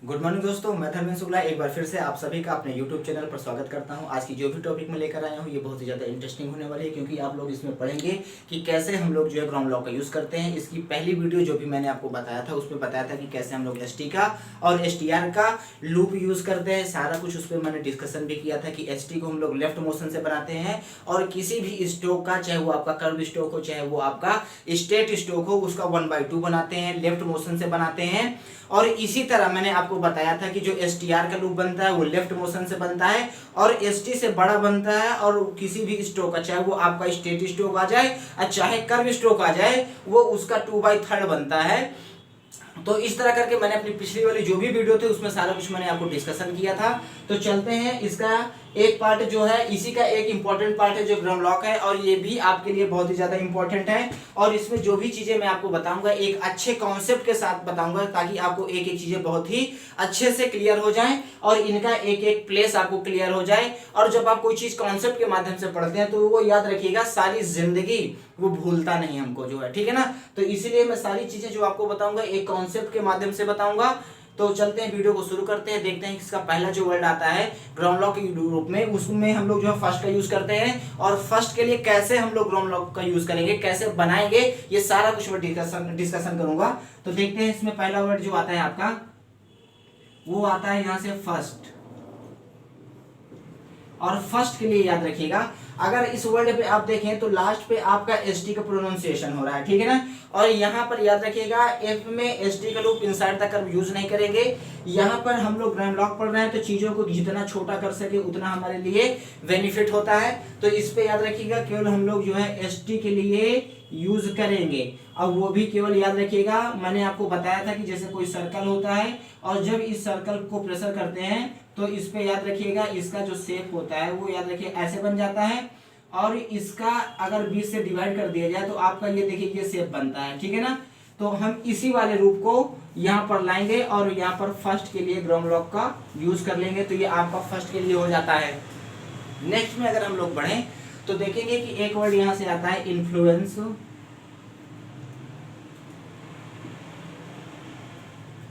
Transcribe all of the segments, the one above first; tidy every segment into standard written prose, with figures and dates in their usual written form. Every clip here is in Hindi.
गुड मॉर्निंग दोस्तों, मैं धर्मेंद्र शुक्ला एक बार फिर से आप सभी का अपने यूट्यूब चैनल पर स्वागत करता हूं। आज की जो भी टॉपिक मैं लेकर आया हूं ये बहुत ही ज़्यादा इंटरेस्टिंग होने वाली है, क्योंकि आप लोग इसमें पढ़ेंगे कि कैसे हम लोग जो है ग्राम लॉ का यूज़ करते हैं। इसकी पहली वीडियो जो भी मैंने आपको बताया था उसमें बताया था कि कैसे हम लोग ST का और STR का लूप यूज़ करते हैं। सारा कुछ उस पर मैंने डिस्कशन भी किया था कि ST को हम लोग लेफ्ट मोशन से बनाते हैं और किसी भी स्ट्रोक का, चाहे वो आपका कर्व स्ट्रोक हो चाहे वो आपका स्ट्रेट स्ट्रोक हो, उसका 1/2 बनाते हैं, लेफ्ट मोशन से बनाते हैं। और इसी तरह मैंने आपको बताया था कि जो STR का लूप बनता है वो लेफ्ट मोशन से बनता है और ST से बड़ा बनता है, और किसी भी स्ट्रोक का, चाहे वो आपका स्ट्रेट स्ट्रोक आ जाए और चाहे कर्व स्ट्रोक आ जाए, वो उसका 2/3 बनता है। तो इस तरह करके मैंने अपनी पिछली वाली जो भी वीडियो थे उसमें सारा कुछ मैंने आपको डिस्कशन किया था। तो चलते हैं, इसका एक पार्ट जो है, इसी का एक इंपॉर्टेंट पार्ट है जो ग्राम लॉक है, और ये भी आपके लिए बहुत ही ज्यादा इंपॉर्टेंट है। और इसमें जो भी चीजें मैं आपको बताऊंगा एक अच्छे कॉन्सेप्ट के साथ बताऊंगा, ताकि आपको एक एक चीजें बहुत ही अच्छे से क्लियर हो जाए और इनका एक एक प्लेस आपको क्लियर हो जाए। और जब आप कोई चीज कॉन्सेप्ट के माध्यम से पढ़ते हैं तो वो याद रखिएगा, सारी जिंदगी वो भूलता नहीं हमको जो है, ठीक है ना। तो इसीलिए मैं सारी चीजें जो आपको बताऊंगा एक कॉन्सेप्ट के माध्यम से बताऊंगा। तो चलते हैं, वीडियो को शुरू करते हैं, देखते हैं इसका पहला जो वर्ड आता है ग्राम लॉक के रूप में, उसमें हम लोग जो है फर्स्ट का यूज करते हैं। और फर्स्ट के लिए कैसे हम लोग ग्राम लॉक का यूज करेंगे, कैसे बनाएंगे, ये सारा कुछ मैं डिस्कशन करूंगा। तो देखते हैं, इसमें पहला वर्ड जो आता है आपका, वो आता है यहां से फर्स्ट। और फर्स्ट के लिए याद रखिएगा, अगर इस वर्ड पे आप देखें तो लास्ट पे आपका ST का प्रोनाउंसिएशन हो रहा है, ठीक है ना। और यहाँ पर याद रखिएगा, F में ST का loop inside the curve use नहीं करेंगे। यहाँ पर हम लोग ग्राम लॉक पढ़ रहे हैं तो चीजों को जितना छोटा कर सके उतना हमारे लिए बेनिफिट होता है। तो इस पे याद रखिएगा, केवल हम लोग जो है ST के लिए यूज करेंगे। और वो भी केवल याद रखिएगा, मैंने आपको बताया था कि जैसे कोई सर्कल होता है और जब इस सर्कल को प्रेशर करते हैं तो इस पे याद रखिएगा, इसका जो शेप होता है वो याद रखिए ऐसे बन जाता है। और इसका अगर 20 से डिवाइड कर दिया जाए तो आपका ये देखिए ये शेप बनता है, ठीक है ना। तो हम इसी वाले रूप को यहाँ पर लाएंगे और यहाँ पर फर्स्ट के लिए ग्राम लॉक का यूज कर लेंगे। तो ये आपका फर्स्ट के लिए हो जाता है। नेक्स्ट में अगर हम लोग बढ़े तो देखेंगे कि एक वर्ड यहाँ से आता है इन्फ्लुएंस।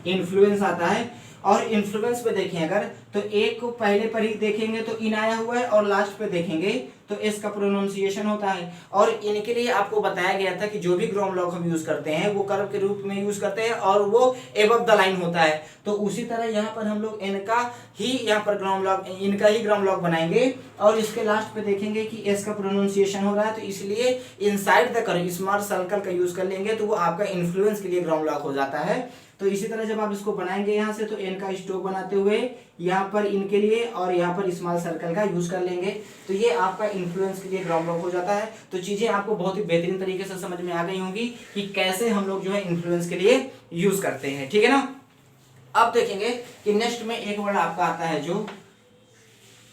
इन्फ्लुएंस आता है, और इन्फ्लुएंस पे देखें अगर, तो एक को पहले पर ही देखेंगे तो इन आया हुआ है, और लास्ट पे देखेंगे तो एस का प्रोनाउंसिएशन होता है। और इनके लिए आपको बताया गया था कि जो भी ग्राम लॉक हम यूज करते हैं वो कर्व के रूप में यूज करते हैं और वो एबव द लाइन होता है। तो उसी तरह यहाँ पर हम लोग इनका ही यहाँ पर ग्राम लॉक, इनका ही ग्राम लॉक बनाएंगे। और इसके लास्ट पे देखेंगे कि एस का प्रोनाउंसिएशन हो रहा है, तो इसलिए inside the curve small circle का यूज कर लेंगे, तो वो आपका इन्फ्लुएंस के लिए ग्राम लॉक हो जाता है। तो इसी तरह जब आप इसको बनाएंगे यहाँ से, तो एन का स्ट्रोक बनाते हुए यहाँ पर इनके लिए और यहाँ पर स्मॉल सर्कल का यूज कर लेंगे, तो ये आपका इन्फ्लुएंस के लिए ग्राम लॉक हो जाता है। तो चीजें आपको बहुत ही बेहतरीन तरीके से समझ में आ गई होंगी कि कैसे हम लोग जो है इन्फ्लुएंस के लिए यूज करते हैं, ठीक है ना। अब देखेंगे कि नेक्स्ट में एक वर्ड आपका आता है जो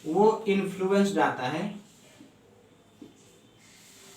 वो इन्फ्लुएंस्ड आता है,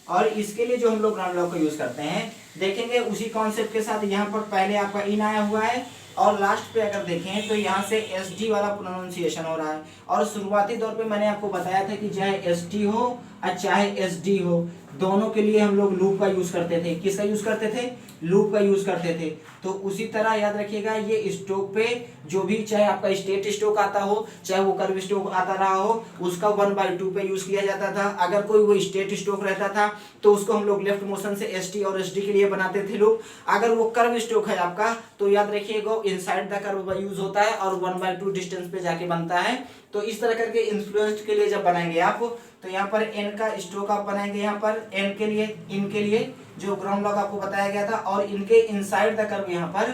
और इसके लिए जो हम लोग ग्राम लॉक का यूज करते हैं देखेंगे उसी कॉन्सेप्ट के साथ। यहाँ पर पहले आपका इन आया हुआ है और लास्ट पे अगर देखें तो यहाँ से ST वाला प्रोनाउंसिएशन हो रहा है। और शुरुआती तौर पे मैंने आपको बताया था कि चाहे ST हो और चाहे SD हो, दोनों के लिए हम लोग लूप का यूज करते थे। किसका यूज करते थे? लूप का यूज करते थे। तो उसी तरह याद रखिएगा, ये स्ट्रोक पे जो भी, चाहे आपका स्ट्रेट स्ट्रोक आता हो चाहे वो कर्व स्ट्रोक आता रहा हो, उसका 1/2 पे यूज किया जाता था। अगर कोई वो स्ट्रेट स्ट्रोक रहता था तो उसको हम लोग लेफ्ट मोशन से ST और SD के लिए बनाते थे लूप। अगर वो कर्व स्ट्रोक है आपका तो याद रखिएगा इनसाइड द कर्व यूज होता है और 1/2 डिस्टेंस पे जाके बनता है। तो इस तरह करके इन्फ्लुएंस्ड के लिए जब बनाएंगे आप, तो यहाँ पर एन का स्ट्रोक आप बनाएंगे, यहाँ पर एन के लिए, इनके लिए जो ग्राम लॉक आपको बताया गया था, और इनके इनसाइड द कर्व यहाँ पर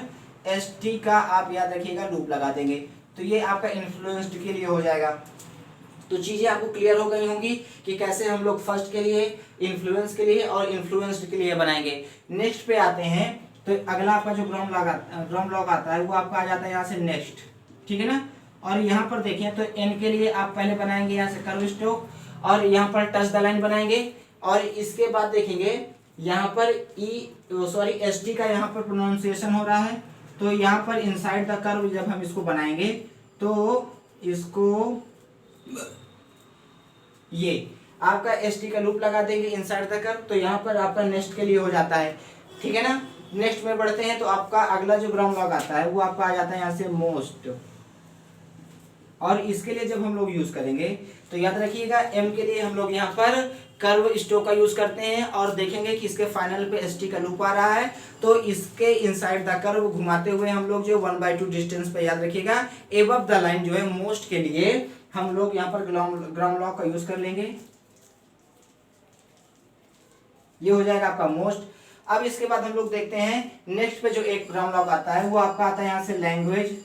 ST का आप याद रखिएगा लूप लगा देंगे। तो ये आपका इन्फ्लुएंस्ड के लिए हो जाएगा। तो चीजें आपको क्लियर हो गई होंगी कि कैसे हम लोग फर्स्ट के लिए, इन्फ्लुएंस के लिए और इन्फ्लुएंस्ड के लिए बनाएंगे। नेक्स्ट पे आते हैं, तो अगला आपका जो ग्राम लॉक आता है वो आपका आ जाता है यहाँ से नेक्स्ट, ठीक है ना। और यहाँ पर देखें तो एन के लिए आप पहले बनाएंगे यहाँ से कर्व स्ट्रोक, और यहाँ पर टच द लाइन बनाएंगे। और इसके बाद देखेंगे यहाँ पर ST का यहाँ पर प्रोनाउंसिएशन हो रहा है, तो यहाँ पर इनसाइड द कर्व जब हम इसको बनाएंगे तो इसको ये आपका ST का लूप लगा देंगे इनसाइड द कर्व, तो यहाँ पर आपका नेक्स्ट के लिए हो जाता है, ठीक है ना। नेक्स्ट में बढ़ते हैं तो आपका अगला जो ग्राउंड लॉक आता है वो आपका आ जाता है यहाँ से मोस्ट। और इसके लिए जब हम लोग यूज करेंगे तो याद रखिएगा एम के लिए हम लोग यहाँ पर कर्व स्ट्रोक का यूज करते हैं और देखेंगे कि इसके फाइनल पे एसटी का लूप आ रहा है तो इसके इनसाइड द कर्व घुमाते हुए हम लोग जो 1/2 डिस्टेंस पे याद रखिएगा एबव द लाइन जो है मोस्ट के लिए हम लोग यहाँ पर ग्राउंड लॉक का यूज कर लेंगे। ये हो जाएगा आपका मोस्ट। अब इसके बाद हम लोग देखते हैं नेक्स्ट पे जो एक ग्राउंड लॉक आता है वो आपका आता है यहाँ से लैंग्वेज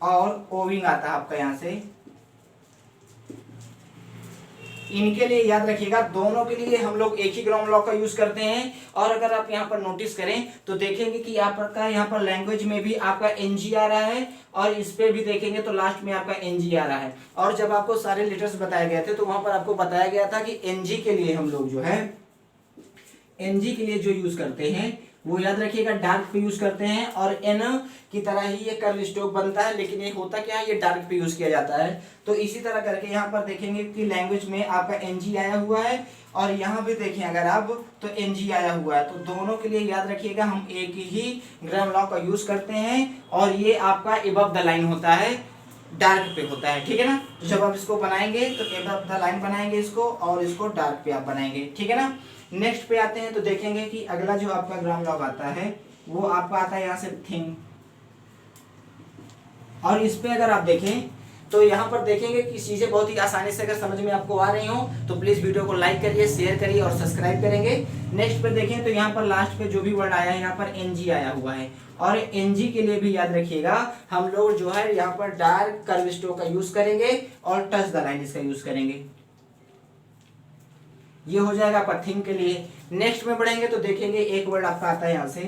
और ओविंग आता है आपका यहाँ से। इनके लिए याद रखिएगा दोनों के लिए हम लोग एक ही ग्राउंड लॉक का यूज करते हैं। और अगर आप यहाँ पर नोटिस करें तो देखेंगे कि आपका यहाँ पर लैंग्वेज में भी आपका एनजी आ रहा है और इस पे भी देखेंगे तो लास्ट में आपका एनजी आ रहा है। और जब आपको सारे लेटर्स बताए गए थे तो वहां पर आपको बताया गया था कि एनजी के लिए हम लोग जो है एनजी के लिए जो यूज करते हैं वो याद रखिएगा डार्क पे यूज करते हैं और एन की तरह ही ये कर्व स्ट्रोक बनता है, लेकिन ये होता क्या है, ये डार्क पे यूज किया जाता है। तो इसी तरह करके यहाँ पर देखेंगे कि लैंग्वेज में आपका एनजी आया हुआ है और यहाँ भी देखें अगर आप तो एनजी आया हुआ है। तो दोनों के लिए याद रखिएगा हम एक ही ग्राउंड लॉक का यूज करते हैं और ये आपका एबव द लाइन होता है, डार्क पे होता है, ठीक है ना। तो जब आप इसको बनाएंगे तो एबव द लाइन बनाएंगे इसको और इसको डार्क पे आप बनाएंगे, ठीक है ना। नेक्स्ट पे आते हैं तो देखेंगे कि अगला जो आपका ग्राउंड लॉक आता है वो आपका आता है यहाँ से थिंग। और इस पे अगर आप देखें तो यहाँ पर देखेंगे कि चीजें बहुत ही आसानी से अगर समझ में आपको आ रही हो तो प्लीज वीडियो को लाइक करिए, शेयर करिए और सब्सक्राइब करेंगे। नेक्स्ट पे देखें तो यहाँ पर लास्ट पे जो भी वर्ड आया है यहाँ पर एनजी आया हुआ है और एनजी के लिए भी याद रखिएगा हम लोग जो है यहाँ पर डार्क कर्व स्ट्रोक का यूज करेंगे और टच द लाइन इसका यूज करेंगे। ये हो जाएगा आपका थिंक के लिए। नेक्स्ट में बढ़ेंगे तो देखेंगे एक वर्ड आपका आता है यहाँ से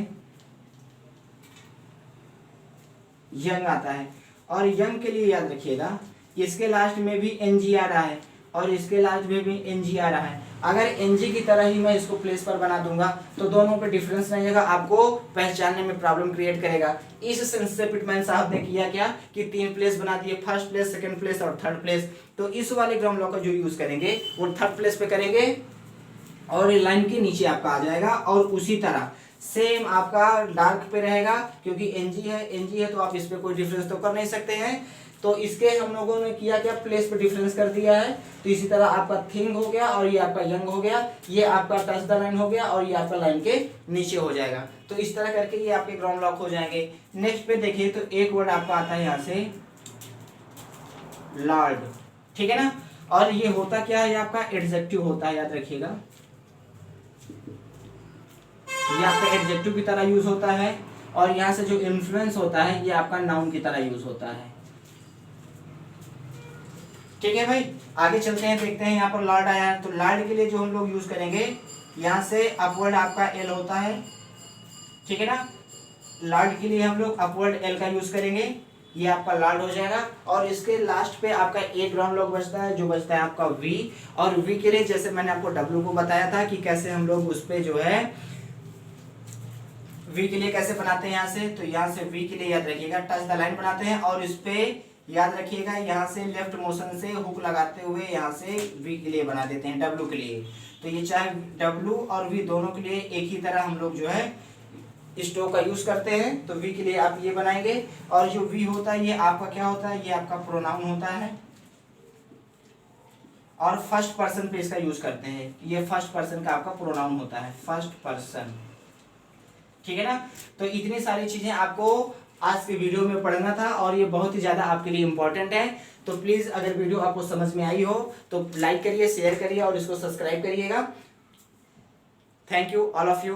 यंग आता है और यंग के लिए याद रखिएगा इसके लास्ट में भी एनजी आ रहा है और इसके लास्ट में भी एनजी आ रहा है। अगर एनजी की तरह ही मैं इसको प्लेस पर बना दूंगा तो दोनों पे डिफरेंस नहीं होगा, आपको पहचानने में प्रॉब्लम क्रिएट करेगा। इस सेंस से पिटमैन साहब ने किया क्या कि 3 प्लेस बना दिए, फर्स्ट प्लेस, सेकंड प्लेस और थर्ड प्लेस। तो इस वाले ग्राउंड लॉक का जो यूज करेंगे वो थर्ड प्लेस पे करेंगे और ये लाइन के नीचे आपका आ जाएगा और उसी तरह सेम आपका डार्क पे रहेगा क्योंकि एनजी है तो आप इस पे कोई डिफरेंस तो कर नहीं सकते हैं। तो इसके हम लोगों ने किया क्या, प्लेस पे डिफरेंस कर दिया है। तो इसी तरह आपका थिंग हो गया और ये आपका यंग हो गया, ये आपका टच द लाइन हो गया और ये आपका लाइन के नीचे हो जाएगा। तो इस तरह करके ये आपके ग्राउंड लॉक हो जाएंगे। नेक्स्ट पे देखिए तो एक वर्ड आपका आता है यहाँ से लॉर्ड, ठीक है ना। और ये होता क्या है, आपका एडजेक्टिव होता है, याद रखिएगा ये आपका एडजेक्टिव की तरह यूज होता है और यहाँ से जो इन्फ्लुएंस होता है ये आपका नाउन की तरह यूज होता है, ठीक है भाई। आगे चलते हैं, देखते हैं यहाँ पर लॉर्ड आया है। तो लॉर्ड के लिए जो हम लोग यूज करेंगे यहाँ से अपवर्ड आपका एल होता है, ठीक है ना। लॉर्ड के लिए हम लोग अपवर्ड एल का यूज करेंगे, ये आपका लॉर्ड हो जाएगा। और इसके लास्ट पे आपका एक ग्राउंड लॉक बचता है जो बचता है आपका वी। और वी के लिए जैसे मैंने आपको डब्ल्यू को बताया था कि कैसे हम लोग उस पे जो है वी के लिए कैसे बनाते हैं यहाँ से। तो यहाँ से वी के लिए याद रखिएगा टच द लाइन बनाते हैं और इस पे याद रखिएगा यहाँ से लेफ्ट मोशन से हुक लगाते हुए यहाँ से वी के लिए बना देते हैं डब्ल्यू के लिए। तो ये चाहे डब्ल्यू और वी दोनों के लिए एक ही तरह हम लोग जो है स्ट्रोक का यूज करते हैं। तो वी के लिए आप ये बनाएंगे और जो वी होता है ये आपका क्या होता है, ये आपका प्रोनाउन होता है और फर्स्ट पर्सन पे इसका यूज करते हैं। ये फर्स्ट पर्सन का आपका प्रोनाउन होता है, फर्स्ट पर्सन, ठीक है ना। तो इतनी सारी चीजें आपको आज के वीडियो में पढ़ना था और ये बहुत ही ज्यादा आपके लिए इंपॉर्टेंट है। तो प्लीज अगर वीडियो आपको समझ में आई हो तो लाइक करिए, शेयर करिए और इसको सब्सक्राइब करिएगा। Thank you all of you.